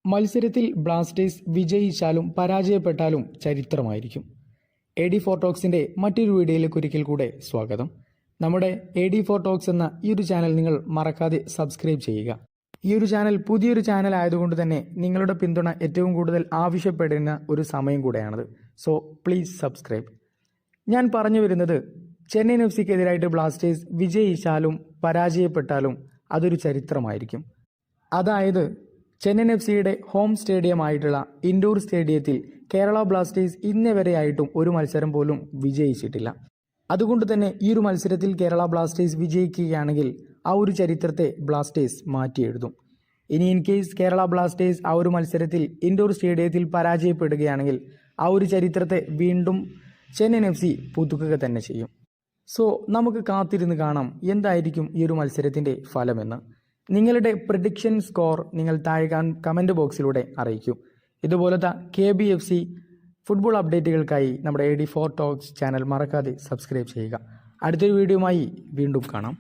മത്സരത്തിൽ Blasters വിജയിച്ചാലും പരാജയപ്പെട്ടാലും ചരിത്രമായിരിക്കും. AD4 ടോക്സിൻ്റെ മറ്റൊരു വീഡിയോയിലേക്ക് ഒരിക്കൽ കൂടെ സ്വാഗതം. നമ്മുടെ AD4 ടോക്സ് എന്ന ഈ ഒരു ചാനൽ നിങ്ങൾ മറക്കാതെ സബ്സ്ക്രൈബ് ചെയ്യുക. ഈ ഒരു ചാനൽ പുതിയൊരു ചാനൽ ആയതുകൊണ്ട് തന്നെ നിങ്ങളുടെ പിന്തുണ ഏറ്റവും കൂടുതൽ ആവശ്യപ്പെടുന്ന ഒരു സമയം കൂടെയാണത്. So please subscribe. ഞാൻ പറഞ്ഞു വരുന്നത്, ചെന്നൈയിൻ FC-ക്കെതിരായിട്ട് ബ്ലാസ്റ്റേഴ്സ് വിജയിച്ചാലും പരാജയപ്പെട്ടാലും അതൊരു ചരിത്രമായിരിക്കും. അതായത് ചെന്നൈയിൻ FC-യുടെ ഹോം സ്റ്റേഡിയമായിട്ടുള്ള ഇൻഡോർ സ്റ്റേഡിയത്തിൽ കേരള ബ്ലാസ്റ്റേഴ്സ് ഇന്നേ വരെയായിട്ടും ഒരു മത്സരം പോലും വിജയിച്ചിട്ടില്ല. അതുകൊണ്ട് തന്നെ ഈ ഒരു മത്സരത്തിൽ കേരള ബ്ലാസ്റ്റേഴ്സ് വിജയിക്കുകയാണെങ്കിൽ ആ ഒരു ചരിത്രത്തെ ബ്ലാസ്റ്റേഴ്സ് മാറ്റിയെഴുതും. ഇനി ഇൻ കേസ് കേരള ബ്ലാസ്റ്റേഴ്സ് ആ ഒരു മത്സരത്തിൽ ഇൻഡോർ സ്റ്റേഡിയത്തിൽ പരാജയപ്പെടുകയാണെങ്കിൽ ആ ഒരു ചരിത്രത്തെ വീണ്ടും ചെന്നൈയിൻ FC പുതുക്കുക തന്നെ ചെയ്യും. സോ നമുക്ക് കാത്തിരുന്ന് കാണാം എന്തായിരിക്കും ഈ ഒരു മത്സരത്തിൻ്റെ ഫലമെന്ന്. നിങ്ങളുടെ പ്രെഡിക്ഷൻ സ്കോർ നിങ്ങൾ താഴെ കമൻറ്റ് ബോക്സിലൂടെ അറിയിക്കൂ. ഇതുപോലത്തെ KBFC ഫുട്ബോൾ അപ്ഡേറ്റുകൾക്കായി നമ്മുടെ AD4 ടോക്സ് ചാനൽ മറക്കാതെ സബ്സ്ക്രൈബ് ചെയ്യുക. അടുത്തൊരു വീഡിയോയുമായി വീണ്ടും കാണാം.